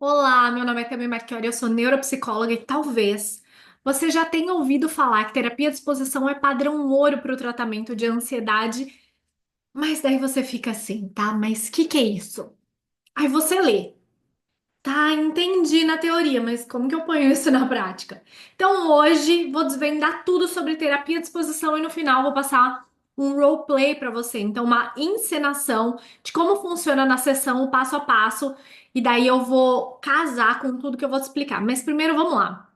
Olá, meu nome é Tammy Marchiori, eu sou neuropsicóloga e talvez você já tenha ouvido falar que terapia de exposição é padrão ouro para o tratamento de ansiedade, mas daí você fica assim, tá? Mas o que é isso? Aí você lê, tá? Entendi na teoria, mas como que eu ponho isso na prática? Então hoje vou desvendar tudo sobre terapia de exposição e no final vou passar um roleplay para você, então uma encenação de como funciona na sessão, o passo a passo, e daí eu vou casar com tudo que eu vou te explicar. Mas primeiro vamos lá.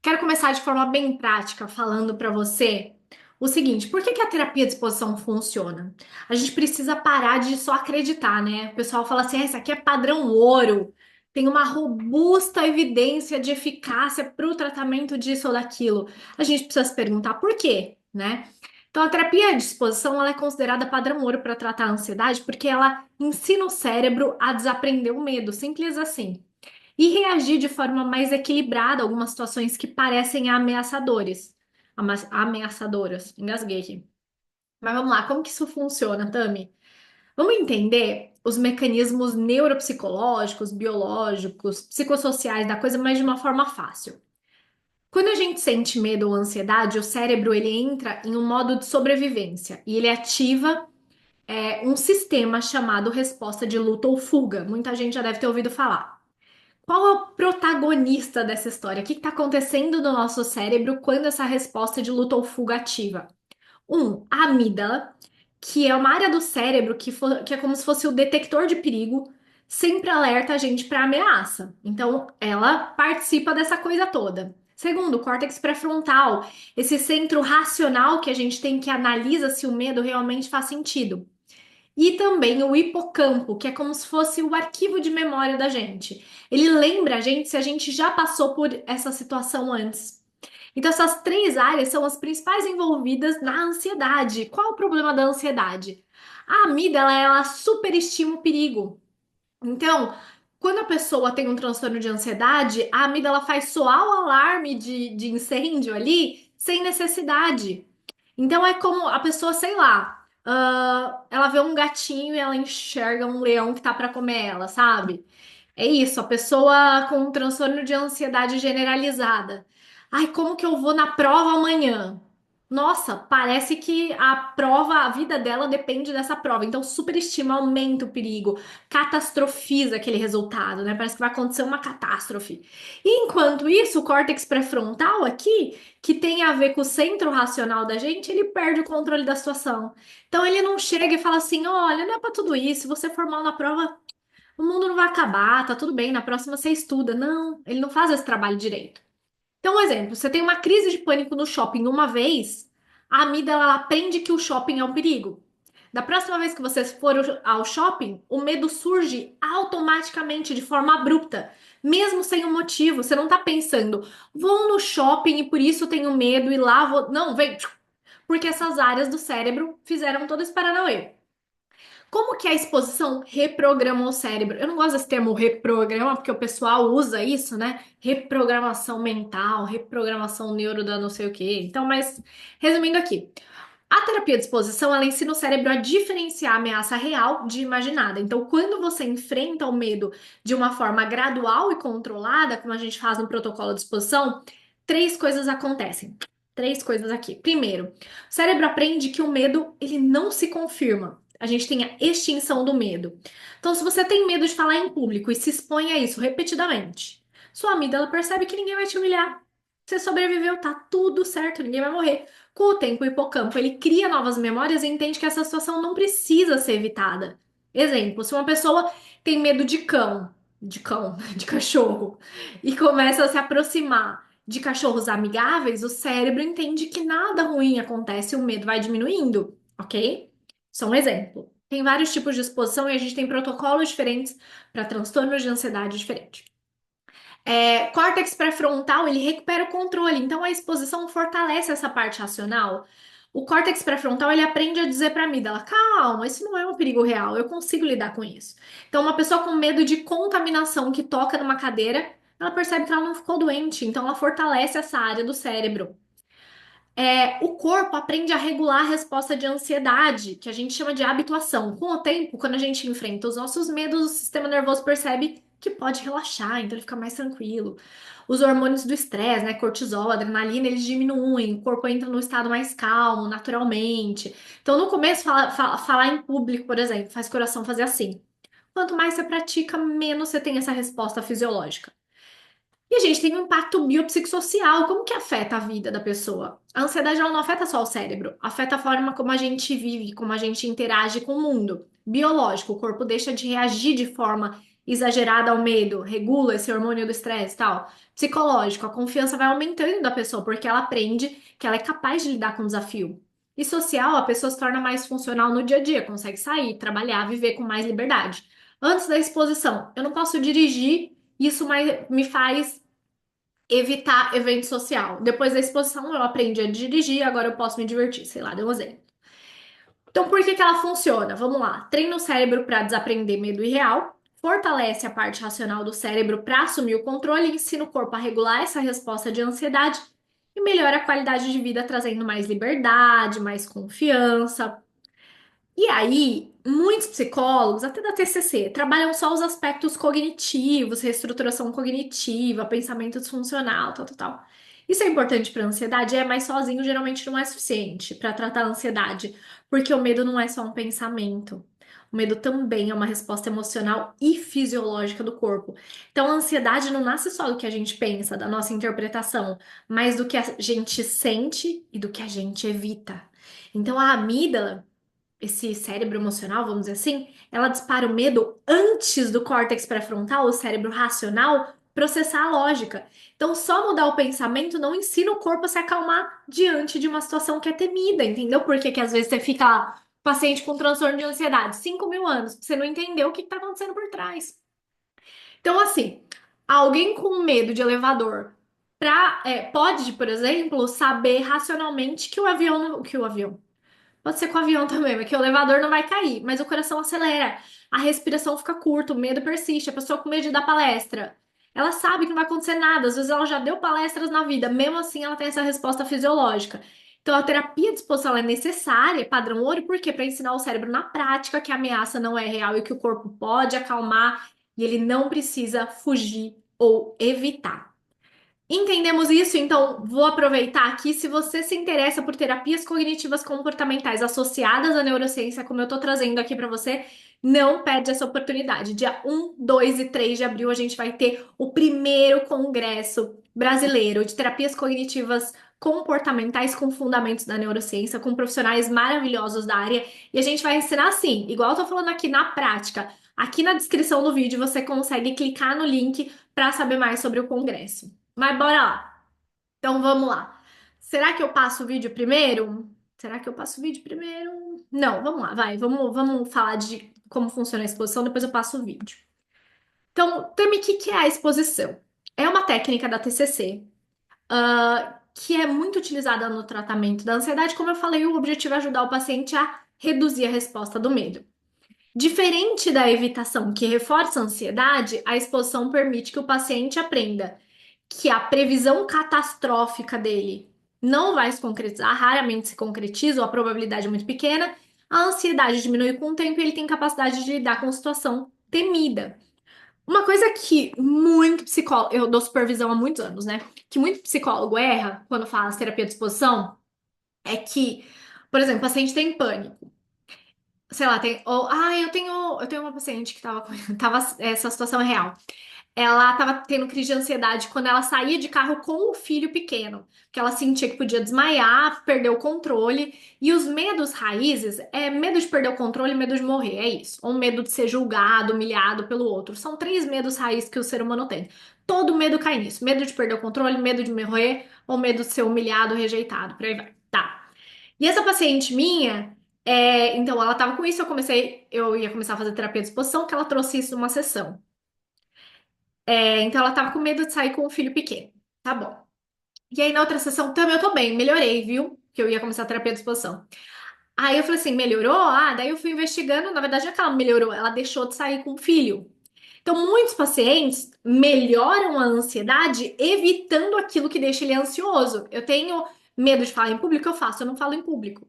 Quero começar de forma bem prática falando para você o seguinte: por que que a terapia de exposição funciona? A gente precisa parar de só acreditar, né? O pessoal fala assim: isso aqui é padrão ouro, tem uma robusta evidência de eficácia para o tratamento disso ou daquilo. A gente precisa se perguntar por quê, né? Então, a terapia de exposição ela é considerada padrão ouro para tratar a ansiedade porque ela ensina o cérebro a desaprender o medo, simples assim e reagir de forma mais equilibrada a algumas situações que parecem ameaçadoras. Engasguei aqui. Mas vamos lá, como que isso funciona, Tami? Vamos entender os mecanismos neuropsicológicos, biológicos, psicossociais da coisa, mas de uma forma fácil. Quando a gente sente medo ou ansiedade, o cérebro ele entra em um modo de sobrevivência e ele ativa um sistema chamado resposta de luta ou fuga. Muita gente já deve ter ouvido falar. Qual é o protagonista dessa história? O que está acontecendo no nosso cérebro quando essa resposta de luta ou fuga ativa? A amígdala, que é uma área do cérebro que é como se fosse o detector de perigo, sempre alerta a gente para ameaça. Então, ela participa dessa coisa toda. Segundo, o córtex pré-frontal, esse centro racional que a gente tem que analisa se o medo realmente faz sentido. E também o hipocampo, que é como se fosse o arquivo de memória da gente. Ele lembra a gente se a gente já passou por essa situação antes. Então, essas três áreas são as principais envolvidas na ansiedade. Qual é o problema da ansiedade? A amígdala, ela superestima o perigo. Então, quando a pessoa tem um transtorno de ansiedade, a amígdala faz soar o alarme de incêndio ali sem necessidade. Então é como a pessoa, sei lá, ela vê um gatinho e ela enxerga um leão que tá pra comer ela, sabe? É isso, a pessoa com um transtorno de ansiedade generalizada. Ai, como que eu vou na prova amanhã? Nossa, parece que a prova, a vida dela depende dessa prova. Então, superestima, aumenta o perigo, catastrofiza aquele resultado, né? Parece que vai acontecer uma catástrofe. E enquanto isso, o córtex pré-frontal aqui, que tem a ver com o centro racional da gente, ele perde o controle da situação. Então, ele não chega e fala assim: olha, não é pra tudo isso, se você for mal na prova, o mundo não vai acabar, tá tudo bem, na próxima você estuda. Não, ele não faz esse trabalho direito. Então, um exemplo, você tem uma crise de pânico no shopping uma vez, a amígdala ela aprende que o shopping é um perigo. Da próxima vez que você for ao shopping, o medo surge automaticamente, de forma abrupta, mesmo sem um motivo. Você não tá pensando, vou no shopping e por isso tenho medo e lá vou. Não, vem. Porque essas áreas do cérebro fizeram todo esse paranauê. Como que a exposição reprograma o cérebro? Eu não gosto desse termo reprograma, porque o pessoal usa isso, né? Reprogramação mental, reprogramação neuro da não sei o quê. Então, mas resumindo aqui, a terapia de exposição, ela ensina o cérebro a diferenciar a ameaça real de imaginada. Então, quando você enfrenta o medo de uma forma gradual e controlada, como a gente faz no protocolo de exposição, três coisas acontecem. Três coisas aqui. Primeiro, o cérebro aprende que o medo, ele não se confirma. A gente tem a extinção do medo. Então, se você tem medo de falar em público e se expõe a isso repetidamente, sua amígdala percebe que ninguém vai te humilhar. Você sobreviveu, tá tudo certo, ninguém vai morrer. Com o tempo, o hipocampo ele cria novas memórias e entende que essa situação não precisa ser evitada. Exemplo, se uma pessoa tem medo de cão, de cachorro, e começa a se aproximar de cachorros amigáveis, o cérebro entende que nada ruim acontece e o medo vai diminuindo, ok? Só um exemplo. Tem vários tipos de exposição e a gente tem protocolos diferentes para transtornos de ansiedade diferentes. Córtex pré-frontal, ele recupera o controle, então a exposição fortalece essa parte racional. O córtex pré-frontal, ele aprende a dizer para a amígdala, calma, isso não é um perigo real, eu consigo lidar com isso. Então, uma pessoa com medo de contaminação que toca numa cadeira, ela percebe que ela não ficou doente, então ela fortalece essa área do cérebro. O corpo aprende a regular a resposta de ansiedade, que a gente chama de habituação. Com o tempo, quando a gente enfrenta os nossos medos, o sistema nervoso percebe que pode relaxar, então ele fica mais tranquilo. Os hormônios do estresse, né, cortisol, adrenalina, eles diminuem, o corpo entra no estado mais calmo, naturalmente. Então, no começo, falar em público, por exemplo, faz o coração fazer assim. Quanto mais você pratica, menos você tem essa resposta fisiológica. E a gente tem um impacto biopsicossocial. Como que afeta a vida da pessoa? A ansiedade ela não afeta só o cérebro, afeta a forma como a gente vive, como a gente interage com o mundo. Biológico, o corpo deixa de reagir de forma exagerada ao medo, regula esse hormônio do estresse e tal. Psicológico, a confiança vai aumentando da pessoa, porque ela aprende que ela é capaz de lidar com o desafio. E social, a pessoa se torna mais funcional no dia a dia, consegue sair, trabalhar, viver com mais liberdade. Antes da exposição, eu não posso dirigir, isso me faz evitar evento social. Depois da exposição, eu aprendi a dirigir, agora eu posso me divertir, sei lá, deu um exemplo. Então, por que que ela funciona? Vamos lá. Treina o cérebro para desaprender medo irreal, fortalece a parte racional do cérebro para assumir o controle, ensina o corpo a regular essa resposta de ansiedade e melhora a qualidade de vida, trazendo mais liberdade, mais confiança. E aí, muitos psicólogos, até da TCC, trabalham só os aspectos cognitivos, reestruturação cognitiva, pensamento disfuncional, tal, tal, tal. Isso é importante para a ansiedade, mas sozinho geralmente não é suficiente para tratar a ansiedade, porque o medo não é só um pensamento. O medo também é uma resposta emocional e fisiológica do corpo. Então, a ansiedade não nasce só do que a gente pensa, da nossa interpretação, mas do que a gente sente e do que a gente evita. Então, a amígdala, esse cérebro emocional, vamos dizer assim, ela dispara o medo antes do córtex pré-frontal, o cérebro racional, processar a lógica. Então, só mudar o pensamento não ensina o corpo a se acalmar diante de uma situação que é temida, entendeu? Por que que às vezes você fica lá, paciente com transtorno de ansiedade, 5.000 anos, você não entendeu o que está acontecendo por trás. Então, assim, alguém com medo de elevador pode, por exemplo, saber racionalmente que o avião, que o avião, pode ser com o avião também, mas que o elevador não vai cair, mas o coração acelera, a respiração fica curta, o medo persiste, a pessoa com medo de dar palestra. Ela sabe que não vai acontecer nada, às vezes ela já deu palestras na vida, mesmo assim ela tem essa resposta fisiológica. Então a terapia de exposição ela é necessária, é padrão ouro, por quê? Para ensinar o cérebro na prática que a ameaça não é real e que o corpo pode acalmar e ele não precisa fugir ou evitar. Entendemos isso, então vou aproveitar aqui. Se você se interessa por terapias cognitivas comportamentais associadas à neurociência, como eu estou trazendo aqui para você, não perde essa oportunidade. Dia 1, 2 e 3 de abril, a gente vai ter o primeiro congresso brasileiro de terapias cognitivas comportamentais com fundamentos da neurociência, com profissionais maravilhosos da área. E a gente vai ensinar assim, igual eu tô falando aqui na prática. Aqui na descrição do vídeo você consegue clicar no link para saber mais sobre o congresso. Mas bora lá. Então vamos lá. Será que eu passo o vídeo primeiro? Será que eu passo o vídeo primeiro? Não, vamos lá, vai. Vamos falar de como funciona a exposição, depois eu passo o vídeo. Então, Tami, o que que é a exposição? É uma técnica da TCC, que é muito utilizada no tratamento da ansiedade. Como eu falei, o objetivo é ajudar o paciente a reduzir a resposta do medo. Diferente da evitação, que reforça a ansiedade, a exposição permite que o paciente aprenda que a previsão catastrófica dele não vai se concretizar, raramente se concretiza, ou a probabilidade é muito pequena, a ansiedade diminui com o tempo e ele tem capacidade de lidar com a situação temida. Uma coisa que muito psicólogo, eu dou supervisão há muitos anos, né? Que muito psicólogo erra quando fala terapia de exposição é que, por exemplo, o paciente tem pânico. Sei lá, eu tenho uma paciente que essa situação é real. Ela estava tendo crise de ansiedade quando ela saía de carro com o filho pequeno, que ela sentia que podia desmaiar, perder o controle. E os medos raízes é medo de perder o controle e medo de morrer, é isso. Ou medo de ser julgado, humilhado pelo outro. São três medos raízes que o ser humano tem. Todo medo cai nisso: medo de perder o controle, medo de morrer ou medo de ser humilhado, rejeitado. Por aí vai. Tá. E essa paciente minha, então ela tava com isso, eu ia começar a fazer terapia de exposição, que ela trouxe isso numa sessão. Então ela tava com medo de sair com o filho pequeno. Tá bom. E aí na outra sessão também eu tô bem, melhorei, viu? Que eu ia começar a terapia de exposição. Aí eu falei assim, melhorou? Ah, daí eu fui investigando, na verdade não é que ela melhorou, ela deixou de sair com o filho. Então, muitos pacientes melhoram a ansiedade evitando aquilo que deixa ele ansioso. Eu tenho Medo de falar em público, eu faço, eu não falo em público.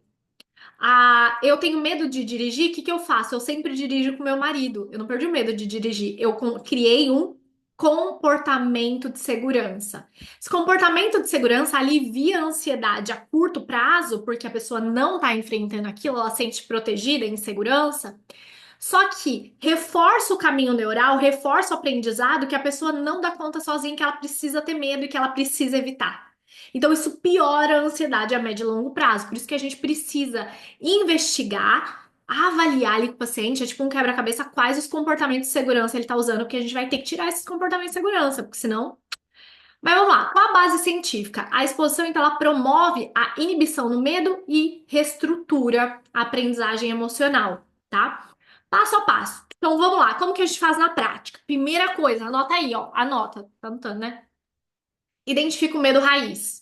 Eu tenho medo de dirigir, o que que eu faço? Eu sempre dirijo com meu marido. Eu não perdi o medo de dirigir. Criei um comportamento de segurança. Esse comportamento de segurança alivia a ansiedade a curto prazo, porque a pessoa não está enfrentando aquilo, ela se sente protegida, em segurança. Só que reforça o caminho neural, reforça o aprendizado que a pessoa não dá conta sozinha, que ela precisa ter medo e que ela precisa evitar. Então, isso piora a ansiedade a médio e longo prazo. Por isso que a gente precisa investigar, avaliar ali com o paciente, é tipo um quebra-cabeça, quais os comportamentos de segurança ele está usando, porque a gente vai ter que tirar esses comportamentos de segurança, porque senão. Mas vamos lá, qual a base científica? A exposição, então, ela promove a inibição no medo e reestrutura a aprendizagem emocional, tá? Passo a passo. Então, vamos lá, como que a gente faz na prática? Primeira coisa, anota aí, ó, anota, tá anotando, né? Identifica o medo raiz.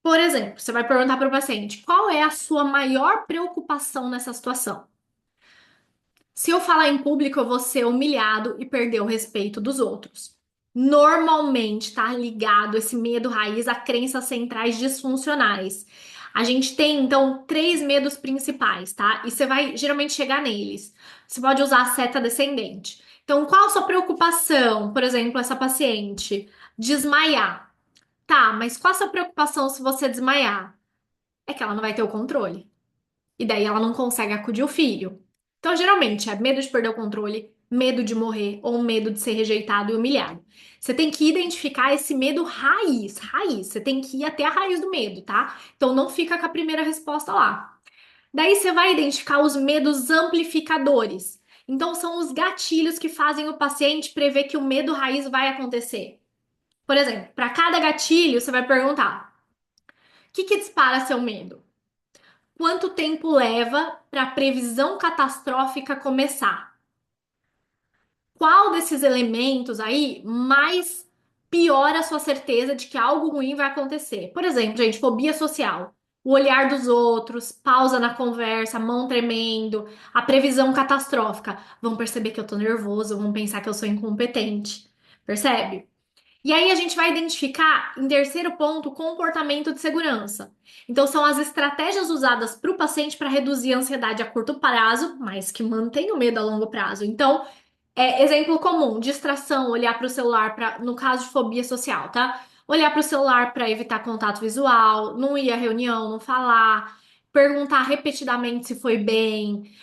Por exemplo, você vai perguntar para o paciente: qual é a sua maior preocupação nessa situação? Se eu falar em público, eu vou ser humilhado e perder o respeito dos outros. Normalmente está ligado esse medo raiz a crenças centrais disfuncionais. A gente tem, então, três medos principais, tá? E você vai geralmente chegar neles. Você pode usar a seta descendente. Então, qual a sua preocupação? Por exemplo, essa paciente desmaiar. Tá, mas qual a sua preocupação se você desmaiar? É que ela não vai ter o controle. E daí ela não consegue acudir o filho. Então, geralmente, é medo de perder o controle, medo de morrer ou medo de ser rejeitado e humilhado. Você tem que identificar esse medo raiz, raiz. Você tem que ir até a raiz do medo, tá? Então, não fica com a primeira resposta lá. Daí você vai identificar os medos amplificadores. Então, são os gatilhos que fazem o paciente prever que o medo raiz vai acontecer. Por exemplo, para cada gatilho, você vai perguntar: o que que dispara seu medo? Quanto tempo leva para a previsão catastrófica começar? Qual desses elementos aí mais piora a sua certeza de que algo ruim vai acontecer? Por exemplo, gente, fobia social. O olhar dos outros, pausa na conversa, mão tremendo, a previsão catastrófica. Vão perceber que eu tô nervoso, vão pensar que eu sou incompetente. Percebe? E aí a gente vai identificar, em terceiro ponto, o comportamento de segurança. Então, são as estratégias usadas para o paciente para reduzir a ansiedade a curto prazo, mas que mantém o medo a longo prazo. Então, exemplo comum, distração, olhar para o celular, no caso de fobia social, tá? Olhar para o celular para evitar contato visual, não ir à reunião, não falar, perguntar repetidamente se foi bem,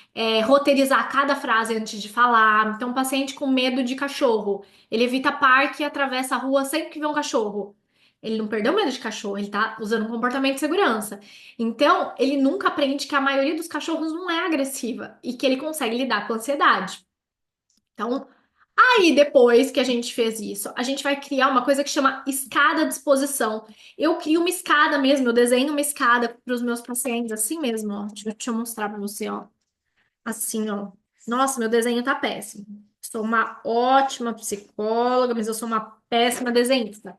roteirizar cada frase antes de falar. Então, paciente com medo de cachorro, ele evita parque e atravessa a rua sempre que vê um cachorro. Ele não perdeu medo de cachorro, ele tá usando um comportamento de segurança. Então, ele nunca aprende que a maioria dos cachorros não é agressiva e que ele consegue lidar com a ansiedade. Então, aí depois que a gente fez isso, a gente vai criar uma coisa que chama escada de exposição. Eu crio uma escada mesmo, eu desenho uma escada para os meus pacientes, assim mesmo, ó. Deixa eu mostrar para você, ó. Assim, ó. Nossa, meu desenho tá péssimo. Sou uma ótima psicóloga, mas eu sou uma péssima desenhista.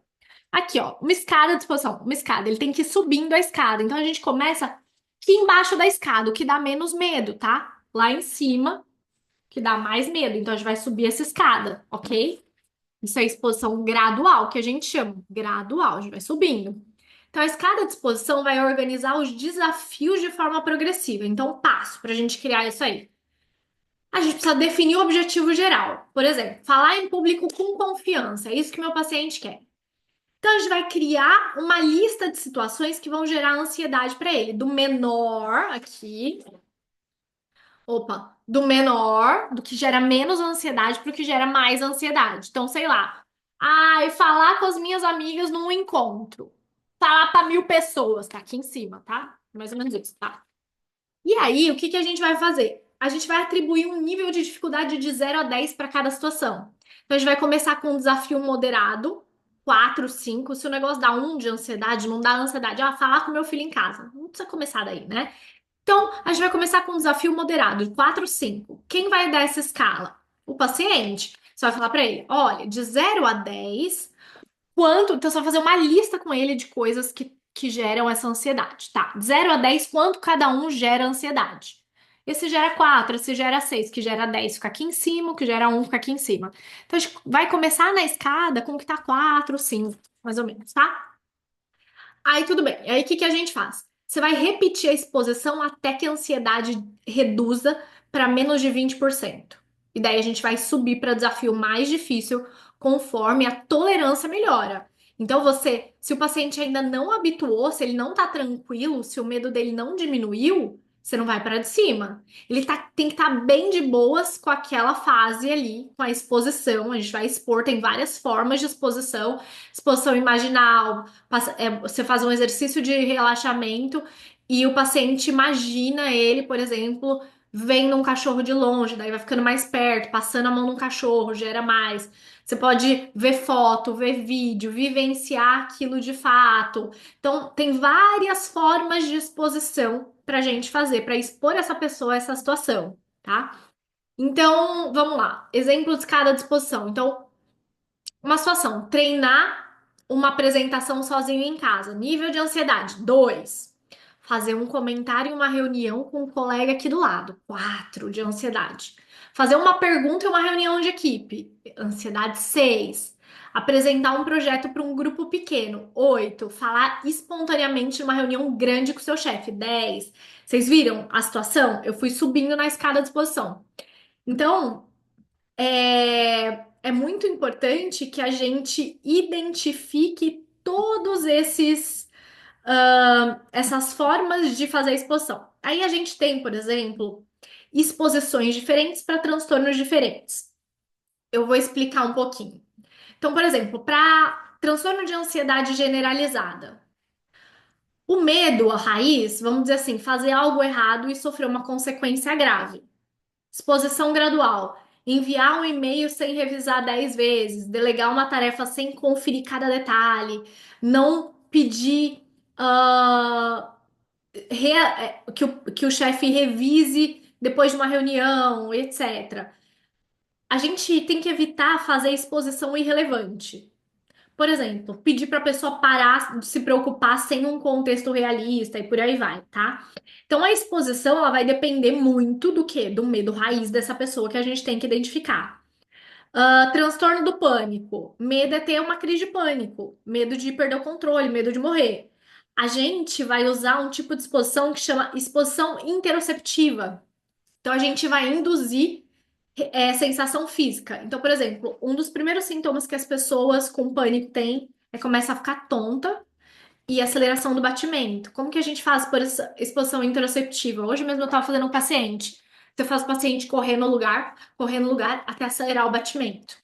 Aqui, ó, uma escada de exposição, uma escada. Ele tem que ir subindo a escada. Então a gente começa aqui embaixo da escada, o que dá menos medo, tá? Lá em cima que dá mais medo. Então a gente vai subir essa escada, ok? Isso é exposição gradual, que a gente chama. Gradual, a gente vai subindo. Então a escada de exposição vai organizar os desafios de forma progressiva. Então, passo para a gente criar isso aí. A gente precisa definir o objetivo geral. Por exemplo, falar em público com confiança. É isso que meu paciente quer. Então, a gente vai criar uma lista de situações que vão gerar ansiedade para ele, do menor aqui. Opa, do menor, do que gera menos ansiedade para o que gera mais ansiedade. Então, sei lá. Ai, falar com as minhas amigas num encontro. Falar para 1.000 pessoas, tá aqui em cima, tá? Mais ou menos isso, tá? E aí, o que que a gente vai fazer? A gente vai atribuir um nível de dificuldade de 0 a 10 para cada situação. Então, a gente vai começar com um desafio moderado, 4, 5. Se o negócio dá 1 de ansiedade, não dá ansiedade. Ah, falar com meu filho em casa. Não precisa começar daí, né? Então, a gente vai começar com um desafio moderado, de 4, 5. Quem vai dar essa escala? O paciente. Você vai falar para ele: olha, de 0 a 10, quanto. Então, você vai fazer uma lista com ele de coisas que geram essa ansiedade. Tá, de 0 a 10, quanto cada um gera ansiedade? Esse gera 4, esse gera 6, que gera 10 fica aqui em cima, o que gera 1 fica aqui em cima. Então, a gente vai começar na escada com o que tá 4, 5, mais ou menos, tá? Aí tudo bem. Aí o que que a gente faz? Você vai repetir a exposição até que a ansiedade reduza para menos de 20%. E daí a gente vai subir para desafio mais difícil conforme a tolerância melhora. Então você, se o paciente ainda não habituou, se ele não tá tranquilo, se o medo dele não diminuiu, você não vai para de cima. Tem que estar bem de boas com aquela fase ali, com a exposição. A gente vai expor, tem várias formas de exposição, exposição imaginal, você faz um exercício de relaxamento e o paciente imagina ele, por exemplo, vendo um cachorro de longe, daí vai ficando mais perto, passando a mão num cachorro, gera mais. Você pode ver foto, ver vídeo, vivenciar aquilo de fato. Então, tem várias formas de exposição para a gente fazer, para expor essa pessoa a essa situação, tá? Então, vamos lá. Exemplo de cada disposição. Então, uma situação, treinar uma apresentação sozinho em casa. Nível de ansiedade, 2. Fazer um comentário em uma reunião com um colega aqui do lado, 4 de ansiedade. Fazer uma pergunta em uma reunião de equipe, ansiedade 6. Apresentar um projeto para um grupo pequeno, 8. Falar espontaneamente em uma reunião grande com seu chefe, 10. Vocês viram a situação? Eu fui subindo na escada de exposição. Então, é muito importante que a gente identifique todos essas formas de fazer a exposição. Aí a gente tem, por exemplo, exposições diferentes para transtornos diferentes. Eu vou explicar um pouquinho. Então, por exemplo, para transtorno de ansiedade generalizada, o medo, a raiz, vamos dizer assim, fazer algo errado e sofrer uma consequência grave. Exposição gradual. Enviar um e-mail sem revisar 10 vezes, delegar uma tarefa sem conferir cada detalhe, não pedir que o chefe revise depois de uma reunião, etc. A gente tem que evitar fazer exposição irrelevante. Por exemplo, pedir para a pessoa parar de se preocupar sem um contexto realista e por aí vai, tá? Então a exposição ela vai depender muito do quê? Do medo raiz dessa pessoa que a gente tem que identificar. Transtorno do pânico. Medo é ter uma crise de pânico, medo de perder o controle, medo de morrer. A gente vai usar um tipo de exposição que chama exposição interoceptiva. Então a gente vai induzir sensação física. Então, por exemplo, um dos primeiros sintomas que as pessoas com pânico têm é começa a ficar tonta e aceleração do batimento. Como que a gente faz por essa exposição interoceptiva? Hoje mesmo eu estava fazendo um paciente. Então, eu faço o paciente correr no lugar até acelerar o batimento.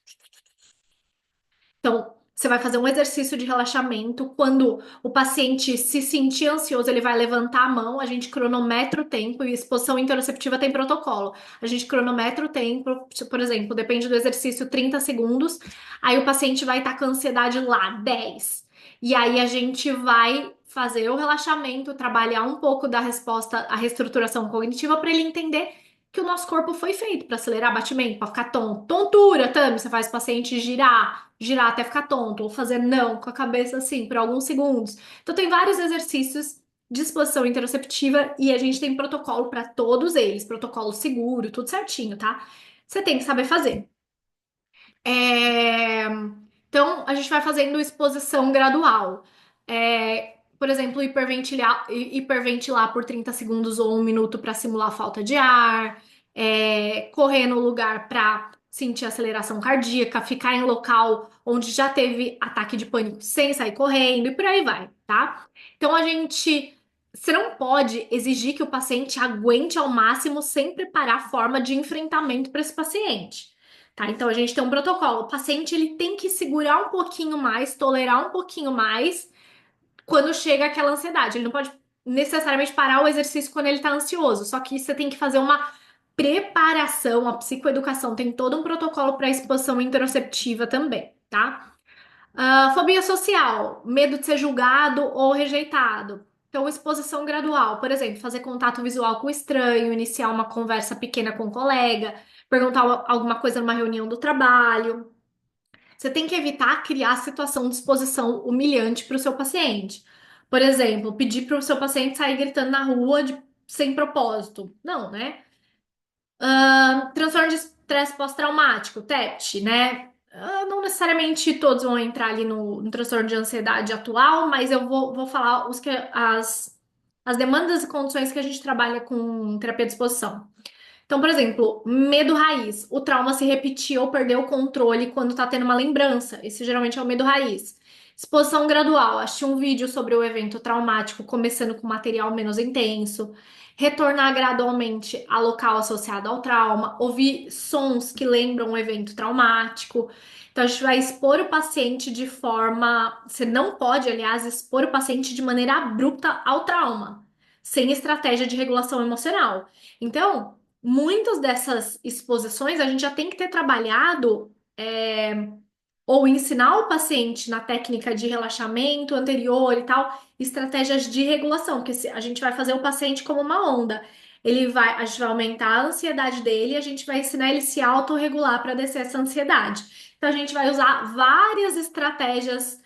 Então, você vai fazer um exercício de relaxamento. Quando o paciente se sentir ansioso, ele vai levantar a mão, a gente cronometra o tempo, e exposição interoceptiva tem protocolo. A gente cronometra o tempo, por exemplo, depende do exercício, 30 segundos. Aí o paciente vai estar com a ansiedade lá, 10. E aí a gente vai fazer o relaxamento, trabalhar um pouco da resposta à reestruturação cognitiva para ele entender que o nosso corpo foi feito para acelerar batimento, para ficar tonto. Tontura, Tami, você faz o paciente girar até ficar tonto, ou fazer não com a cabeça assim por alguns segundos. Então tem vários exercícios de exposição interoceptiva e a gente tem protocolo para todos eles, protocolo seguro, tudo certinho, tá? Você tem que saber fazer. É, Então, a gente vai fazendo exposição gradual. Por exemplo, hiperventilar por 30 segundos ou 1 minuto para simular falta de ar, correr no lugar para sentir aceleração cardíaca, ficar em local onde já teve ataque de pânico sem sair correndo e por aí vai, tá? Então, você não pode exigir que o paciente aguente ao máximo sem preparar a forma de enfrentamento para esse paciente. Tá, então a gente tem um protocolo. O paciente ele tem que segurar um pouquinho mais, tolerar um pouquinho mais quando chega aquela ansiedade. Ele não pode necessariamente parar o exercício quando ele tá ansioso. Só que você tem que fazer uma preparação. A psicoeducação tem todo um protocolo para exposição interoceptiva também, tá? Fobia social, medo de ser julgado ou rejeitado. Então, exposição gradual, por exemplo, fazer contato visual com o estranho, iniciar uma conversa pequena com um colega, perguntar alguma coisa numa reunião do trabalho. Você tem que evitar criar situação de exposição humilhante para o seu paciente. Por exemplo, pedir para o seu paciente sair gritando na rua sem propósito. Não, né? Transtorno de estresse pós-traumático, TEPT, né? Não necessariamente todos vão entrar ali no transtorno de ansiedade atual, mas eu vou falar as demandas e condições que a gente trabalha com terapia de exposição. Então, por exemplo, medo raiz. O trauma se repetir ou perder o controle quando tá tendo uma lembrança. Esse geralmente é o medo raiz. Exposição gradual. Assistir um vídeo sobre o evento traumático, começando com material menos intenso. Retornar gradualmente ao local associado ao trauma. Ouvir sons que lembram o evento traumático. Então, a gente vai expor o paciente de forma. Você não pode, aliás, expor o paciente de maneira abrupta ao trauma, sem estratégia de regulação emocional. Então, muitas dessas exposições a gente já tem que ter trabalhado ou ensinar o paciente na técnica de relaxamento anterior e tal, estratégias de regulação, porque a gente vai fazer o paciente como uma onda. A gente vai aumentar a ansiedade dele e a gente vai ensinar ele a se autorregular para descer essa ansiedade. Então a gente vai usar várias estratégias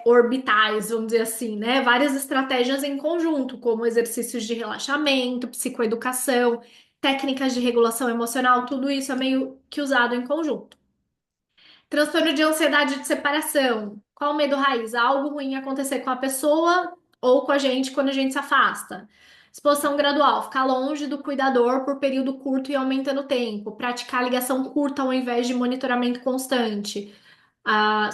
orbitais, vamos dizer assim, né? Várias estratégias em conjunto, como exercícios de relaxamento, psicoeducação, técnicas de regulação emocional, tudo isso é meio que usado em conjunto. Transtorno de ansiedade de separação. Qual o medo raiz? Algo ruim acontecer com a pessoa ou com a gente quando a gente se afasta. Exposição gradual, ficar longe do cuidador por período curto e aumentando o tempo. Praticar ligação curta ao invés de monitoramento constante. Ah,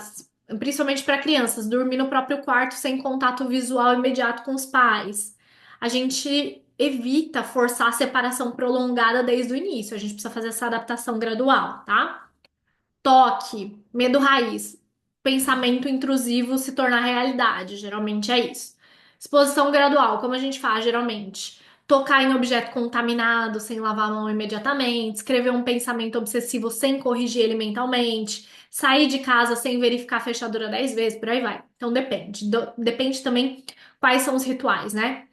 Principalmente para crianças, dormir no próprio quarto sem contato visual imediato com os pais. A gente evita forçar a separação prolongada desde o início. A gente precisa fazer essa adaptação gradual, tá? Toque, medo raiz, pensamento intrusivo se tornar realidade, geralmente é isso. Exposição gradual, como a gente faz geralmente. Tocar em objeto contaminado sem lavar a mão imediatamente, escrever um pensamento obsessivo sem corrigir ele mentalmente, sair de casa sem verificar a fechadura 10 vezes, por aí vai. Então depende. Depende também quais são os rituais, né?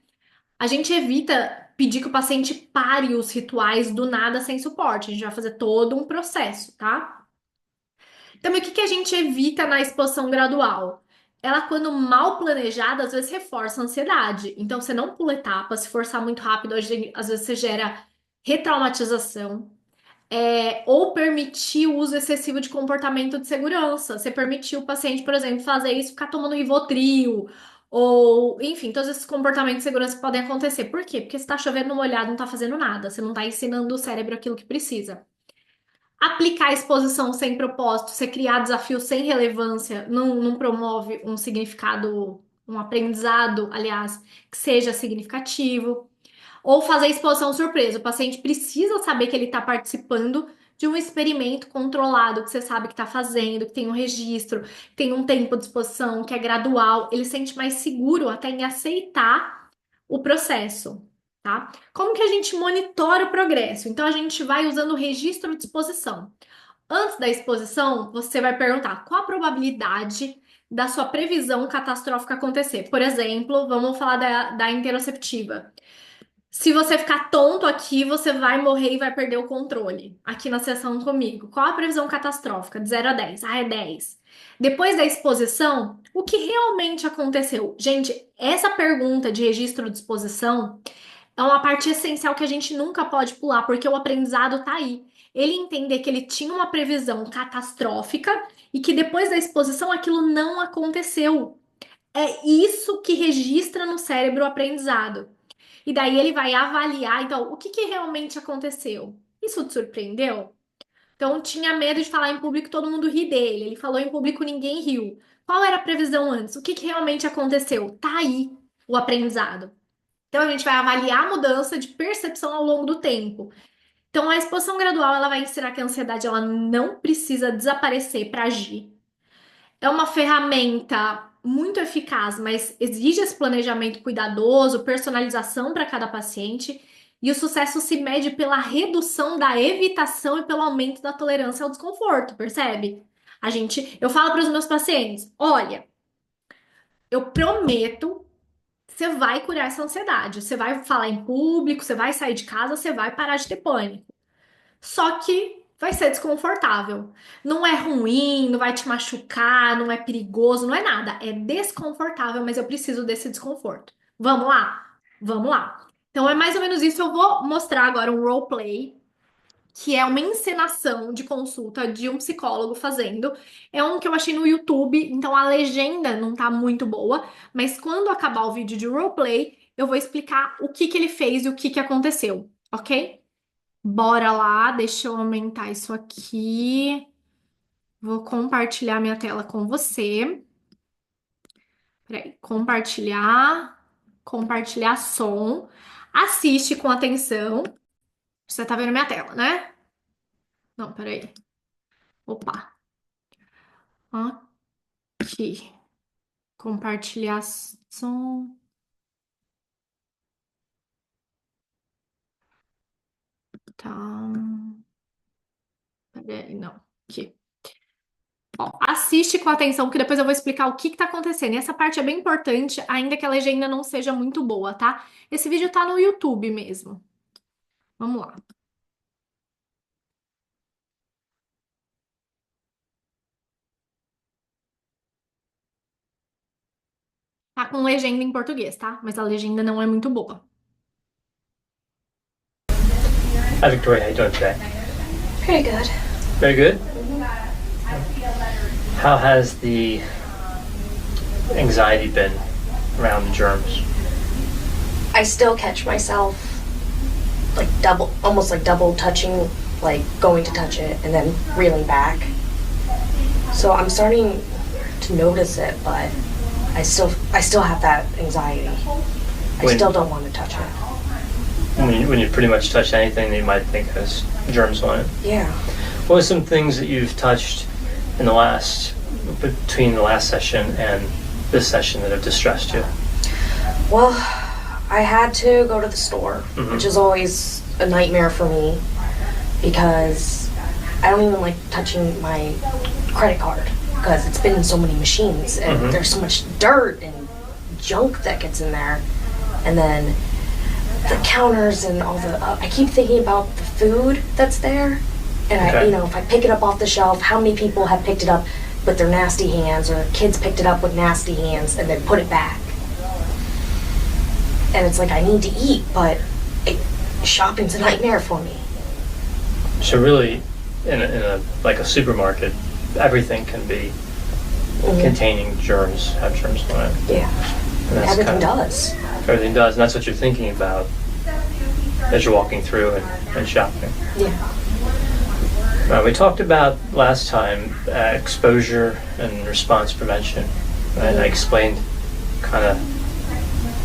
A gente evita pedir que o paciente pare os rituais do nada sem suporte. A gente vai fazer todo um processo, tá? Também o que que a gente evita na exposição gradual? Ela, quando mal planejada, às vezes reforça a ansiedade. Então, você não pula etapas, se forçar muito rápido, às vezes você gera retraumatização. Ou permitir o uso excessivo de comportamento de segurança. Você permitir o paciente, por exemplo, fazer isso, ficar tomando Rivotril, ou, enfim, todos esses comportamentos de segurança que podem acontecer. Por quê? Porque se tá chovendo no molhado, não tá fazendo nada. Você não tá ensinando o cérebro aquilo que precisa. Aplicar exposição sem propósito, você criar desafio sem relevância, não promove um significado, um aprendizado, aliás, que seja significativo. Ou fazer exposição surpresa. O paciente precisa saber que ele está participando de um experimento controlado, que você sabe que está fazendo, que tem um registro, que tem um tempo de exposição, que é gradual. Ele se sente mais seguro até em aceitar o processo, tá? Como que a gente monitora o progresso? Então, a gente vai usando o registro de exposição. Antes da exposição, você vai perguntar qual a probabilidade da sua previsão catastrófica acontecer. Por exemplo, vamos falar da interoceptiva. Se você ficar tonto aqui, você vai morrer e vai perder o controle. Aqui na sessão comigo. Qual a previsão catastrófica? De 0 a 10. Ah, é 10. Depois da exposição, o que realmente aconteceu? Gente, essa pergunta de registro de exposição é uma parte essencial que a gente nunca pode pular, porque o aprendizado tá aí. Ele entender que ele tinha uma previsão catastrófica e que depois da exposição aquilo não aconteceu. É isso que registra no cérebro o aprendizado. E daí ele vai avaliar, então, o que que realmente aconteceu? Isso te surpreendeu? Então, tinha medo de falar em público, todo mundo ri dele. Ele falou em público, ninguém riu. Qual era a previsão antes? O que que realmente aconteceu? Tá aí o aprendizado. Então, a gente vai avaliar a mudança de percepção ao longo do tempo. Então, a exposição gradual, ela vai ensinar que a ansiedade, ela não precisa desaparecer para agir. É uma ferramenta muito eficaz, mas exige esse planejamento cuidadoso, personalização para cada paciente, e o sucesso se mede pela redução da evitação e pelo aumento da tolerância ao desconforto, percebe? Eu falo para os meus pacientes, olha, eu prometo, você vai curar essa ansiedade, você vai falar em público, você vai sair de casa, você vai parar de ter pânico. Só que vai ser desconfortável. Não é ruim, não vai te machucar, não é perigoso, não é nada. É desconfortável, mas eu preciso desse desconforto. Vamos lá? Vamos lá. Então é mais ou menos isso. Eu vou mostrar agora um roleplay que é uma encenação de consulta de um psicólogo fazendo. É um que eu achei no YouTube, então a legenda não tá muito boa, mas quando acabar o vídeo de roleplay, eu vou explicar o que que ele fez e o que que aconteceu, ok? Bora lá, deixa eu aumentar isso aqui. Vou compartilhar minha tela com você. Peraí, compartilhar som. Assiste com atenção. Você tá vendo minha tela, né? Não, peraí. Opa. Aqui. Compartilhar som. Tá. Peraí, não. Aqui. Ó, assiste com atenção, que depois eu vou explicar o que que tá acontecendo. E essa parte é bem importante, ainda que a legenda não seja muito boa, tá? Esse vídeo tá no YouTube mesmo. Vamos lá. Tá com legenda em português, tá? Mas a legenda não é muito boa. Hi, Victoria. How you doing today? Very good. Very good. How has the anxiety been around the germs? I still catch myself like almost like double touching, like going to touch it and then reeling back. So I'm starting to notice it, but I still have that anxiety. I still don't want to touch it. When you pretty much touch anything that you might think has germs on it. Yeah. What are some things that you've touched in between the last session and this session that have distressed you? Well, I had to go to the store, which is always a nightmare for me because I don't even like touching my credit card because it's been in so many machines and there's so much dirt and junk that gets in there. And then the counters and all the I keep thinking about the food that's there, and Okay. if I pick it up off the shelf, how many people have picked it up with their nasty hands, or kids picked it up with nasty hands and then put it back? And it's like I need to eat, but shopping's a nightmare for me. So really, in a supermarket, everything can be containing germs, have germs on it. Yeah, And that's everything kind of- does. Everything does, and that's what you're thinking about as you're walking through and shopping. Yeah. We talked about last time exposure and response prevention, and I explained kind of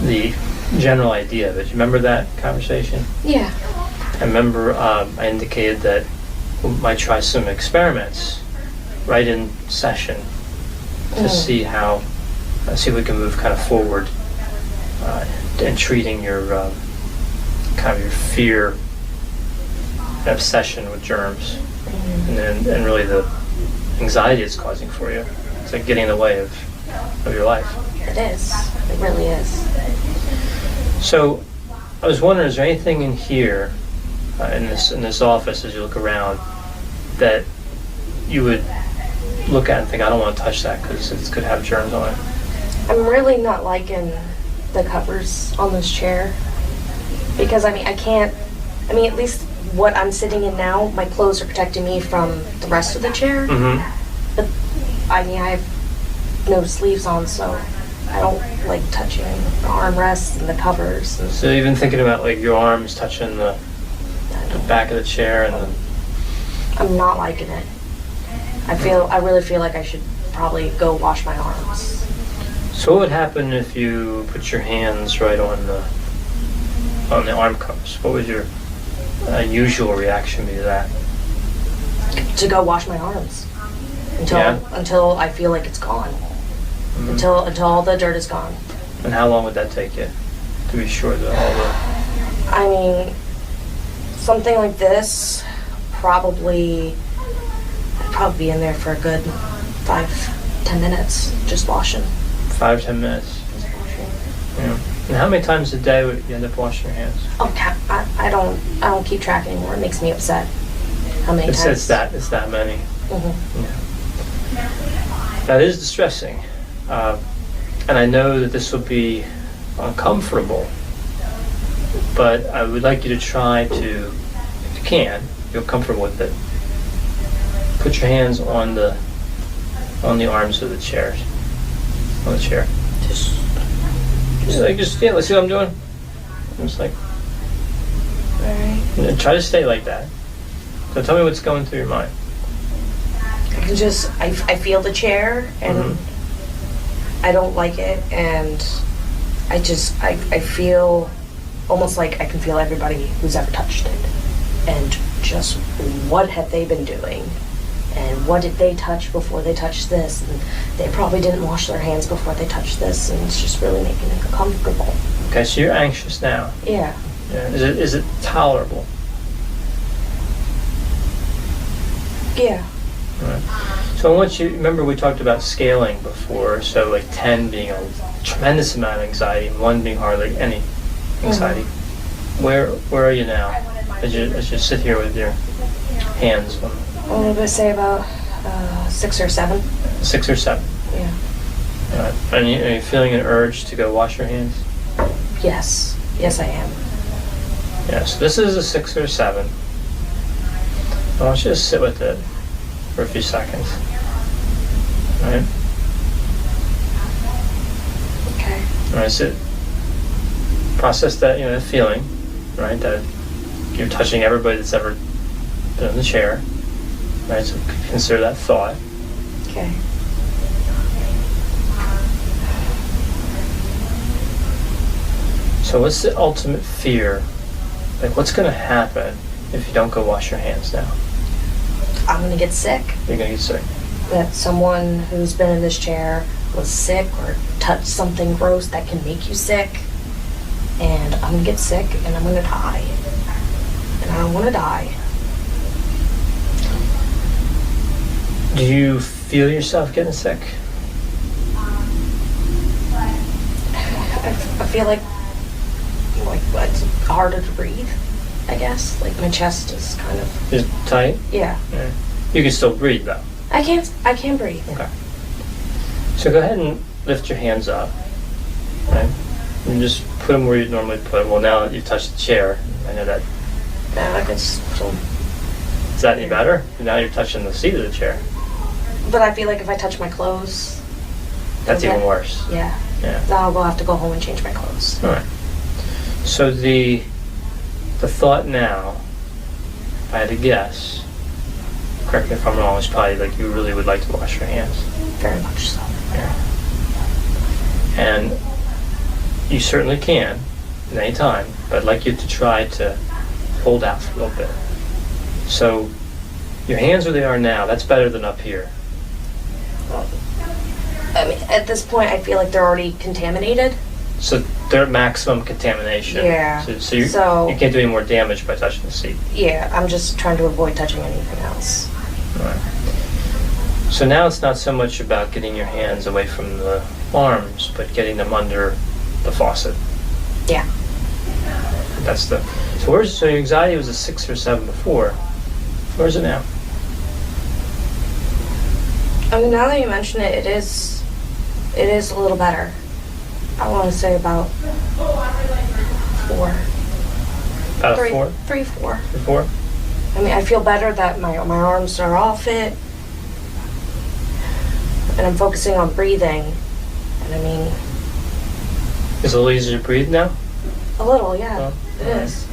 the general idea of it. You remember that conversation? Yeah. I remember I indicated that we might try some experiments right in session to see if we can move kind of forward in treating your kind of your fear, obsession with germs, and really the anxiety it's causing for you. It's like getting in the way of your life. It is. It really is. So I was wondering, is there anything in here, in this office, as you look around, that you would look at and think, I don't want to touch that because it could have germs on it? I'm really not liking the covers on this chair because I can't. At least what I'm sitting in now, my clothes are protecting me from the rest of the chair. Mm-hmm. But I have no sleeves on, so I don't like touching the armrests and the covers. So even thinking about like your arms touching the back of the chair and the I'm not liking it. I really feel like I should probably go wash my arms. So what would happen if you put your hands right on the arm cuffs? What would your usual reaction be to that? To go wash my arms Yeah. until I feel like it's gone. Until all the dirt is gone. And how long would that take you to be sure that all the... Something like this, probably I'd be in there for a good 5-10 minutes, just washing. 5-10 minutes? Yeah. And how many times a day would you end up washing your hands? Okay, I don't keep track anymore. It makes me upset. How many times? It's that many. Mhm. Yeah. That is distressing, and I know that this will be uncomfortable. But I would like you to try to, if you can, feel comfortable with it, put your hands on the arms of the chairs. On the chair. Just feel. Let's see what I'm doing. Just like. All right. And try to stay like that. So tell me what's going through your mind. I can just. I feel the chair, and I don't like it, and I feel almost like I can feel everybody who's ever touched it, and just what have they been doing. And what did they touch before they touched this? And they probably didn't wash their hands before they touched this, and it's just really making it uncomfortable. Okay, so you're anxious now. Yeah. Is it tolerable? Yeah. All right. So I want you, remember we talked about scaling before, so like 10 being a tremendous amount of anxiety, and 1 being hardly any anxiety. Where are you now? As you sit here with your hands on. What would I say, about 6 or 7? 6 or 7. Yeah. Are you feeling an urge to go wash your hands? Yes. Yes, I am. Yes. This is a 6 or 7. I want you to sit with it for a few seconds. All right. Okay. All right. So process that that feeling, right? That you're touching everybody that's ever been in the chair. Right, so consider that thought. Okay. So what's the ultimate fear? Like, what's going to happen if you don't go wash your hands now? I'm going to get sick. You're going to get sick. That someone who's been in this chair was sick or touched something gross that can make you sick. And I'm going to get sick and I'm going to die. And I don't want to die. Do you feel yourself getting sick? I feel like it's harder to breathe, I guess. Like my chest is kind of... Is it tight? Yeah. You can still breathe, though. I can't breathe. Okay. So go ahead and lift your hands up. Right? And just put them where you'd normally put them. Well, now that you've touched the chair, I know that... Yeah, I could still... Is that any better? Now you're touching the seat of the chair. But I feel like if I touch my clothes... That's even worse. Yeah. Then I'll have to go home and change my clothes. All right. So the thought now, if I had to guess, correct me if I'm wrong, is probably like you really would like to wash your hands. Very much so. Yeah. And you certainly can at any time, but I'd like you to try to hold out for a little bit. So your hands where they are now, that's better than up here. I mean, at this point, I feel like they're already contaminated. So they're at maximum contamination. Yeah. So you can't do any more damage by touching the seat. Yeah, I'm just trying to avoid touching anything else. All right. So now it's not so much about getting your hands away from the arms, but getting them under the faucet. Yeah. That's the. So your anxiety was a 6 or 7 before. Where's it now? I mean, now that you mention it, it is a little better. I want to say about 4. About a 4? 3, 4. 4? I mean, I feel better that my arms are all fit, and I'm focusing on breathing. And I mean, Is it a little easier to breathe now? a little, yeah, Oh, it all right. is.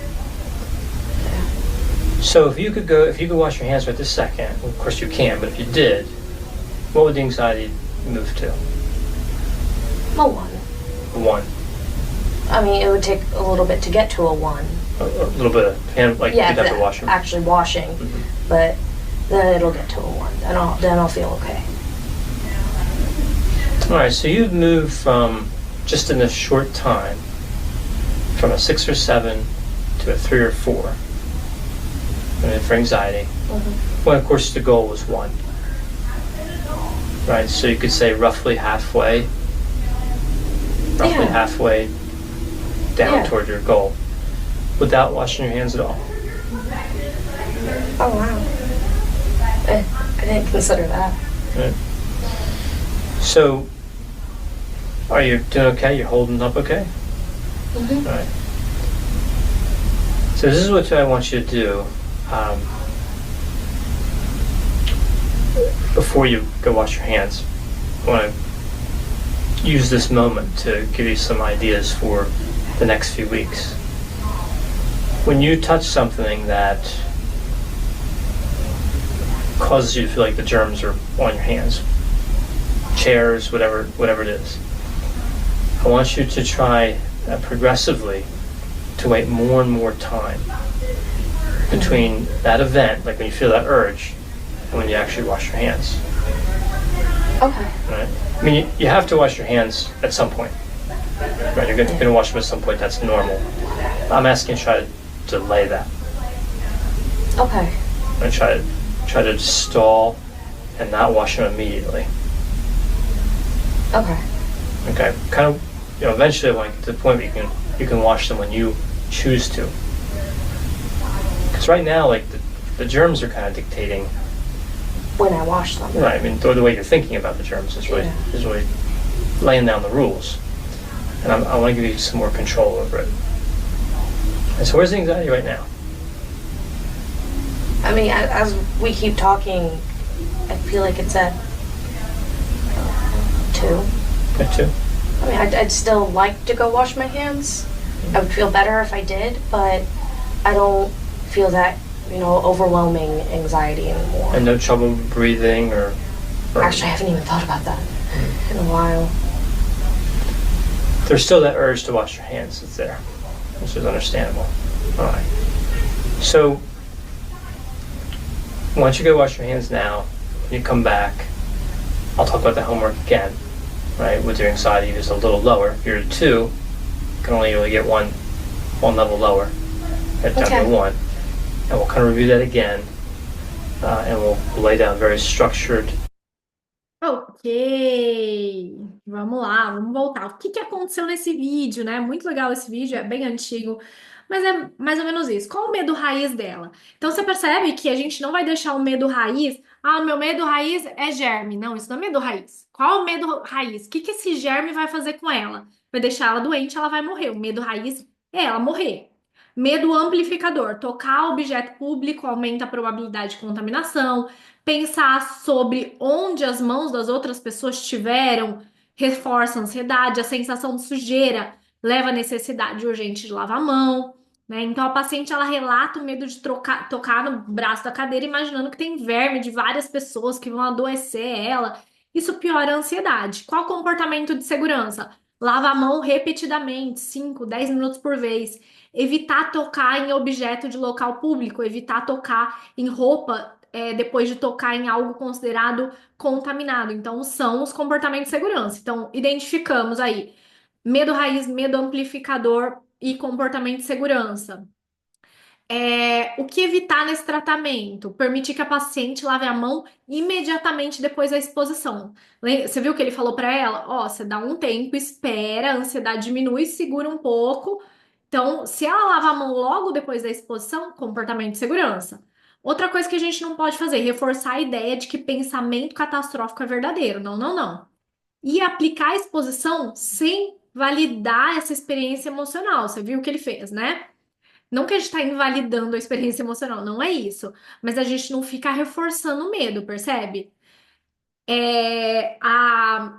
So if you could wash your hands right this second, well, of course you can, but if you did, what would the anxiety move to? A 1. 1. I mean, it would take a little bit to get to a 1. A little bit of hand, like Yeah, you'd have to wash them. actually washing, Mhm. but then it'll get to a 1. Then I'll feel okay. All right, so you've moved from, just in a short time, from a 6 or 7 to a 3 or 4. And for anxiety. Well, of course, the goal was 1. Right, so you could say roughly halfway down Yeah. toward your goal, without washing your hands at all. Oh wow! I didn't consider that. Right. So, are you doing okay? You're holding up okay? Mm-hmm. All right. So this is what I want you to do. before you go wash your hands, I want to use this moment to give you some ideas for the next few weeks. When you touch something that causes you to feel like the germs are on your hands, chairs, whatever it is, I want you to try progressively to wait more and more time between that event, like when you feel that urge, and when you actually wash your hands. Okay. Right? I mean, you have to wash your hands at some point. Right? You're going to wash them at some point. That's normal. I'm asking you to try to delay that. Okay. And try to stall and not wash them immediately. Okay. Okay. Kind of, eventually I want to get to the point where you can wash them when you choose to. Because right now, like the germs are kind of dictating. When I wash them. Right. I mean, the way you're thinking about the germs is really laying down the rules. And I want to give you some more control over it. And so where's the anxiety right now? I mean, as we keep talking, I feel like it's at 2. At 2? I mean, I'd still like to go wash my hands. I would feel better if I did, but I don't feel that, overwhelming anxiety anymore. And no trouble breathing or Actually, I haven't even thought about that in a while. There's still that urge to wash your hands that's there, which is understandable. All right. So, why don't you go wash your hands now? When you come back, I'll talk about the homework again, right? With your anxiety is a little lower. If you're at 2, you can only really get one level lower, right down to 1. And we'll kind of review that again, and we'll lay down very structured. Ok, vamos lá, vamos voltar. O que que aconteceu nesse vídeo, né? Muito legal esse vídeo, é bem antigo, mas é mais ou menos isso. Qual o medo raiz dela? Então você percebe que a gente não vai deixar o medo raiz. Ah, o meu medo raiz é germe. Não, isso não é medo raiz. Qual é o medo raiz? O que que esse germe vai fazer com ela? Vai deixar ela doente, ela vai morrer. O medo raiz é ela morrer. Medo amplificador. Tocar objeto público aumenta a probabilidade de contaminação. Pensar sobre onde as mãos das outras pessoas estiveram reforça a ansiedade, a sensação de sujeira leva à necessidade urgente de lavar a mão, né? Então a paciente ela relata o medo de tocar no braço da cadeira, imaginando que tem verme de várias pessoas que vão adoecer ela. Isso piora a ansiedade. Qual comportamento de segurança? Lava a mão repetidamente, 5, 10 minutos por vez. Evitar tocar em objeto de local público, evitar tocar em roupa depois de tocar em algo considerado contaminado. Então, são os comportamentos de segurança. Então, identificamos aí medo raiz, medo amplificador e comportamento de segurança. O que evitar nesse tratamento? Permitir que a paciente lave a mão imediatamente depois da exposição. Você viu que ele falou para ela? Ó, você dá um tempo, espera, a ansiedade diminui, segura um pouco. Então, se ela lava a mão logo depois da exposição, comportamento de segurança. Outra coisa que a gente não pode fazer, reforçar a ideia de que pensamento catastrófico é verdadeiro. Não, não, não. E aplicar a exposição sem validar essa experiência emocional. Você viu o que ele fez, né? Não que a gente está invalidando a experiência emocional, não é isso. Mas a gente não fica reforçando o medo, percebe?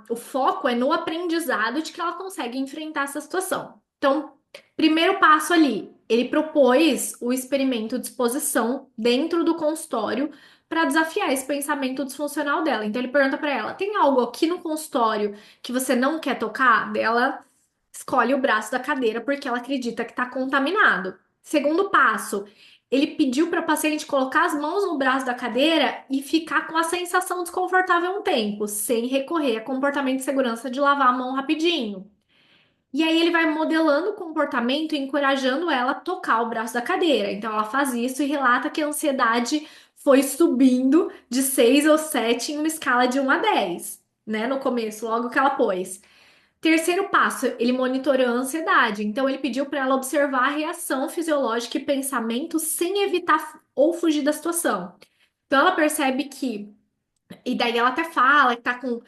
O foco é no aprendizado de que ela consegue enfrentar essa situação. Então, primeiro passo ali, ele propôs o experimento de exposição dentro do consultório para desafiar esse pensamento disfuncional dela. Então, ele pergunta para ela: tem algo aqui no consultório que você não quer tocar? Ela escolhe o braço da cadeira porque ela acredita que está contaminado. Segundo passo, ele pediu para a paciente colocar as mãos no braço da cadeira e ficar com a sensação desconfortável um tempo, sem recorrer a comportamento de segurança de lavar a mão rapidinho. E aí ele vai modelando o comportamento, encorajando ela a tocar o braço da cadeira. Então ela faz isso e relata que a ansiedade foi subindo de 6 ou 7 em uma escala de 1 a 10, né? No começo, logo que ela pôs. Terceiro passo, ele monitorou a ansiedade. Então, ele pediu para ela observar a reação fisiológica e pensamento sem evitar ou fugir da situação. Então, ela percebe que. E daí, ela até fala que tá com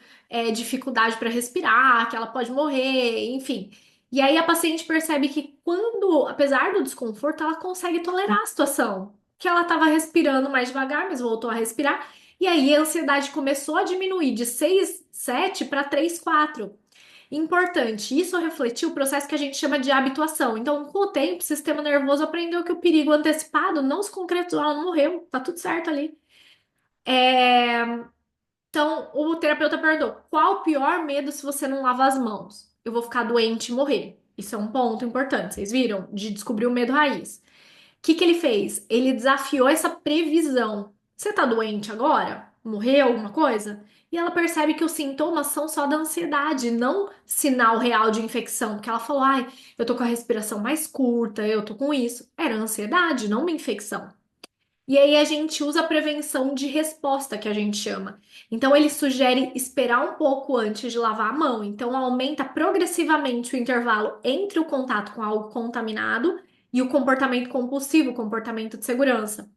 dificuldade para respirar, que ela pode morrer, enfim. E aí, a paciente percebe que, apesar do desconforto, ela consegue tolerar a situação. Que ela estava respirando mais devagar, mas voltou a respirar. E aí a ansiedade começou a diminuir de 6, 7 para 3, 4. Importante, isso refletiu o processo que a gente chama de habituação. Então, com o tempo, o sistema nervoso aprendeu que o perigo antecipado não se concretizou, ela não morreu, tá tudo certo ali. Então, o terapeuta perguntou: qual o pior medo se você não lava as mãos? Eu vou ficar doente e morrer. Isso é um ponto importante, vocês viram? De descobrir o medo raiz. O que que ele fez? Ele desafiou essa previsão. Você tá doente agora? Morreu alguma coisa? E ela percebe que os sintomas são só da ansiedade, não sinal real de infecção. Porque ela falou: ai, eu tô com a respiração mais curta, eu tô com isso. Era ansiedade, não uma infecção. E aí a gente usa a prevenção de resposta, que a gente chama. Então ele sugere esperar um pouco antes de lavar a mão. Então aumenta progressivamente o intervalo entre o contato com algo contaminado e o comportamento compulsivo, o comportamento de segurança.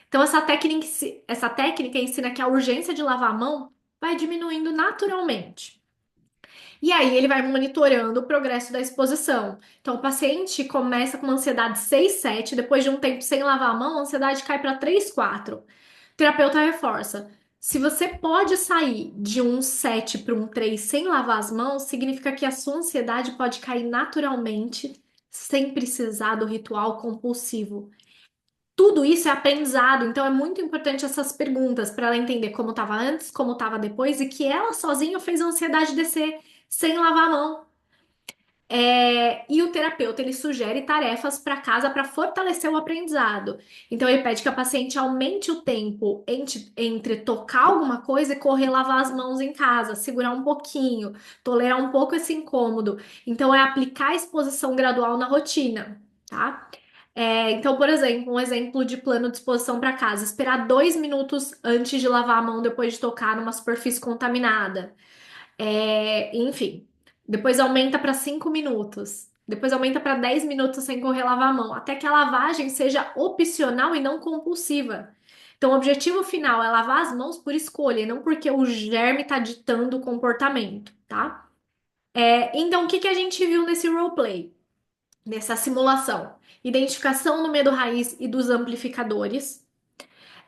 Então essa técnica ensina que a urgência de lavar a mão vai diminuindo naturalmente. E aí ele vai monitorando o progresso da exposição. Então, o paciente começa com uma ansiedade 6, 7, depois de um tempo sem lavar a mão, a ansiedade cai para 3, 4. O terapeuta reforça. Se você pode sair de um 7 para um 3 sem lavar as mãos, significa que a sua ansiedade pode cair naturalmente, sem precisar do ritual compulsivo. Tudo isso é aprendizado, então é muito importante essas perguntas para ela entender como estava antes, como estava depois e que ela sozinha fez a ansiedade descer sem lavar a mão. E o terapeuta ele sugere tarefas para casa para fortalecer o aprendizado. Então ele pede que a paciente aumente o tempo entre tocar alguma coisa e correr lavar as mãos em casa, segurar um pouquinho, tolerar um pouco esse incômodo. Então é aplicar a exposição gradual na rotina, tá? Então, por exemplo, um exemplo de plano de exposição para casa: esperar 2 minutos antes de lavar a mão depois de tocar numa superfície contaminada. Enfim, depois aumenta para 5 minutos. Depois aumenta para 10 minutos sem correr lavar a mão, até que a lavagem seja opcional e não compulsiva. Então, o objetivo final é lavar as mãos por escolha, e não porque o germe está ditando o comportamento, tá? Então, o que que a gente viu nesse roleplay, nessa simulação? Identificação do medo raiz e dos amplificadores,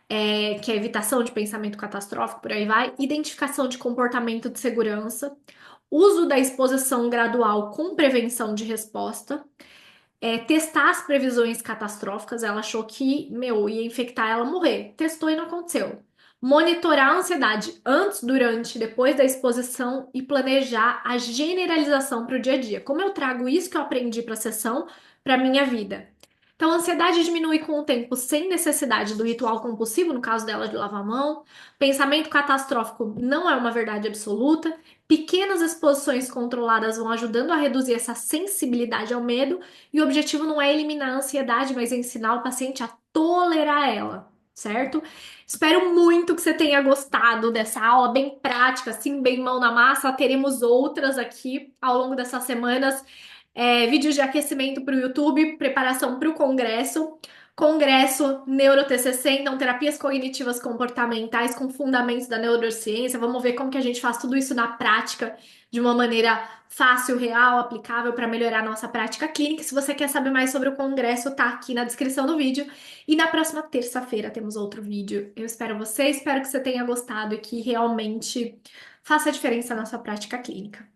que é evitação de pensamento catastrófico, por aí vai, identificação de comportamento de segurança, uso da exposição gradual com prevenção de resposta, testar as previsões catastróficas. Ela achou que, ia infectar ela morrer. Testou e não aconteceu. Monitorar a ansiedade antes, durante e depois da exposição e planejar a generalização para o dia a dia. Como eu trago isso que eu aprendi para a sessão para minha vida? Então, a ansiedade diminui com o tempo sem necessidade do ritual compulsivo, no caso dela de lavar a mão. Pensamento catastrófico não é uma verdade absoluta. Pequenas exposições controladas vão ajudando a reduzir essa sensibilidade ao medo, e o objetivo não é eliminar a ansiedade, mas ensinar o paciente a tolerar ela, certo? Espero muito que você tenha gostado dessa aula bem prática, assim, bem mão na massa. Teremos outras aqui ao longo dessas semanas. Vídeos de aquecimento para o YouTube, preparação para o Congresso Neuro-TCC, então terapias cognitivas comportamentais com fundamentos da neurociência. Vamos ver como que a gente faz tudo isso na prática de uma maneira fácil, real, aplicável para melhorar a nossa prática clínica. Se você quer saber mais sobre o congresso, tá aqui na descrição do vídeo. E na próxima terça-feira temos outro vídeo. Eu espero você, espero que você tenha gostado e que realmente faça a diferença na sua prática clínica.